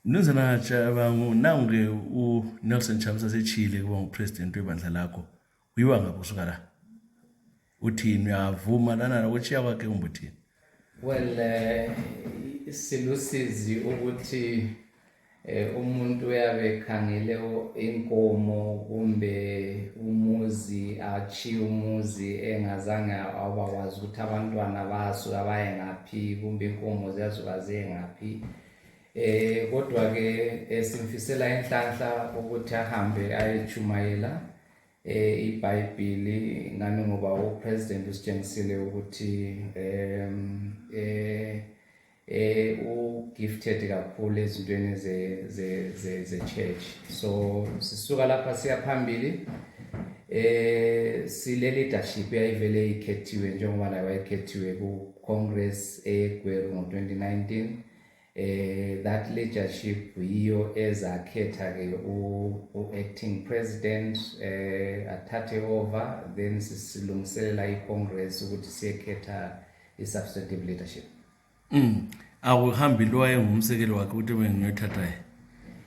Nuzana Tshabangu nange uNelson Chamisa sechile kuba ngupresident webandla lakho uyiwa ngaphi usuka la uthini uyavuma lana nokutshiya kwakhe umbuthini? Well, silusizi ukuthi umuntu uyabe khangele inkomo kumbe umuzi achiye umuzi engazange abakwazi ukuthi abantwana baso abaye ngaphi kumbe inkomo ziyazuka ziye ngaphi. Kodwa ke simfisela Inhlanhla ukuthi ahambe ayechumayela iBhayibheli ngani ngoba upresident usitshengisile ukuthi gifted kakhulu ezintweni ze church. So sisuka lapha siya phambili sile leadership yayivele ikhethiwe njengoba la wayekhethiwe ku Congress eGweru ngo2019. That leadership yiyo ezakhetha ke acting president athathe over, then sisilungiselela iCongress ukuthi siyekhetha i-substantive leadership. Awuhambi lo wayengumsekeli wakhe ukuthi ngiyothatha.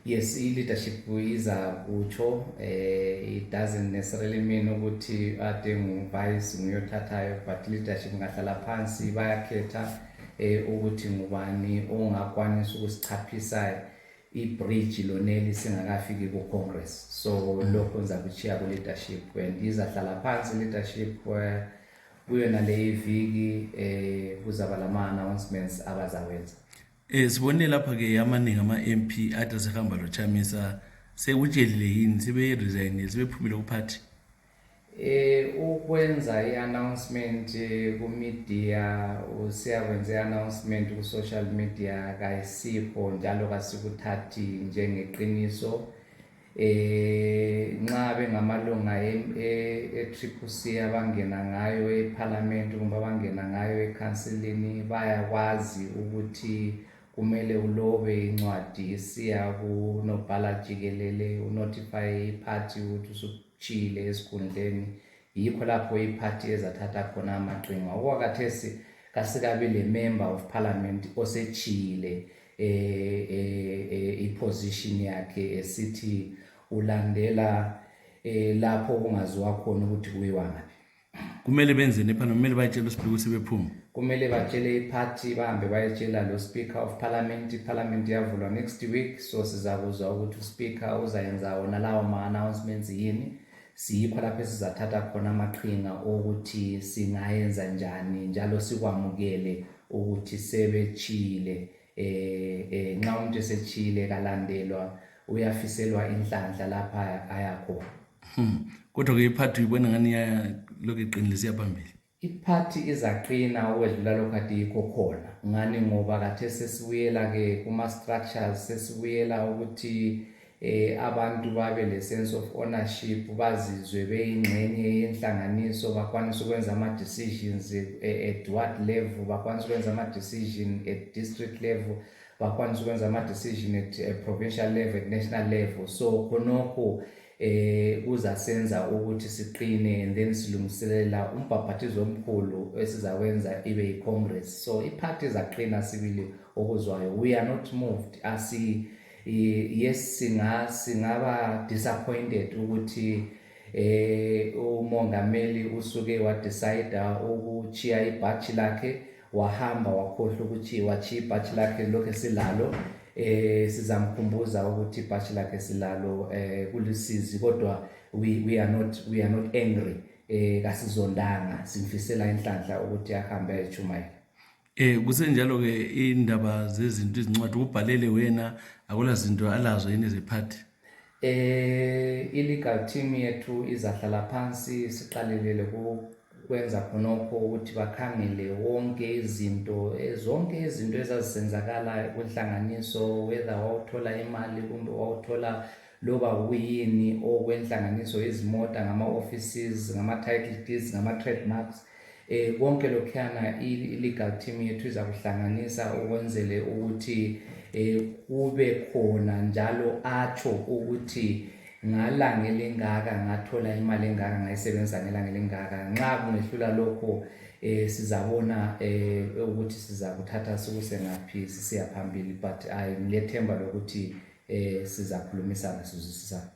Yes, i-leadership iza kutsho, it doesn't necessarily mean ukuthi ade ngu-vice ngiyothathayo, but leadership ngahlala phansi bayakhetha ukuthi ngubani ongakwanisa ukusichaphisa ibridge loneli singakafiki ku Congress. So lokho ngizakuchiya ku leadership and izahlala phansi leadership kuyona le viki kuzaba lama announcements abazawenza. Sibone lapha ke amaningi ama-MP athi sehamba lo Chamisa sekutshelile yini sibe resign sibephumile kuparty? Ukwenza i-announcement ku media usiyakwenza i-announcement ku social media kayisikho njalo kasikuthathi njengeqiniso. Nxa bengamalunga e-CCC abangena ngayo eParliament kumbe abangena ngayo eCouncilini bayakwazi ukuthi kumele ulobe incwadi siya kunobhala jikelele unotify iparty ukuthi usuchile esikhundleni, yikho lapho iparty ezathatha khona amaqhinga. Okwakhathesi kasikabi le member of parliament osechile iposition yakhe esithi ulandela lapho kungaziwa khona ukuthi kuyiwa ngaphi. Kumele benzeni eParliament? Kumele bayitshele uSpeaker ukuthi bephuma? Kumele batshele iparty bahambe bayetshela lo Speaker of Parliament. iParliament yavulwa next week, so sizakuzwa ukuthi uSpeaker uzayenza wona lawo ma-announcements yini. Siyikho lapho esizathatha khona amaqhinga ukuthi singayenza njani njalo sikwamukele ukuthi sebechile. Nxa umuntu esechile kalandelwa uyafiselwa Inhlanhla lapha Ayakhona. Kodwa ke iparty uyibona ngani lokho iqinile siya phambili? Iparty izaqina ukwedlula lokho kade yikho khona ngani ngoba kade sesibuyela ke kuma structures, sesibuyela ukuthi abantu babe le sense of ownership, bazizwe beyingxenye yenhlanganiso, bakwanisa ukwenza ama decisions at ward level, bakwanisa ukwenza ama decision at district level, bakwanisa ukwenza ama decision at provincial level, at national level. So khonokho kuzasenza ukuthi siqine and then silungiselela umbhabhathizo omkhulu esizawenza ibe iCongress. So iparty izaqina sibili okuzwayo. We are not moved. Yes, singaba disappointed ukuthi umongameli usuke wadecide ukuchiya ibhatchi lakhe wahamba wakhohlwa ukuthi wachiya ibhatchi lakhe lokho silalo. Sizamkhumbuza ukuthi ibhatchi lakhe silalo kulisizi, kodwa we are not angry. Kasizondanga, simfisela Inhlanhla ukuthi ahambe ayechumayela. Kusenjalo ke indaba zezinto izincwadi ubhalele wena akula zinto alazo yini zeparty? Illegal team yethu izahlala phansi siqalelele kwenza khonokho ukuthi bakhangele wonke izinto zonke izinto ezazisenzakala kwenhlanganiso, whether wawuthola imali kumbe wawuthola loba kuyini okwenhlanganiso, izimota, ngama offices, ngama title deeds, ngama trademarks. Konke lokhana i-legal team yethu izakuhlanganisa ukwenzele ukuthi kube khona njalo atsho ukuthi ngalanga elingaka ngathola imali engaka ngayisebenzisa ngelanga elingaka. Nxa kungehlula lokho sizabona ukuthi sizakuthatha sikuse ngaphi sisiya phambili, but ngilethemba lokuthi sizakhulumisana sizwisisana.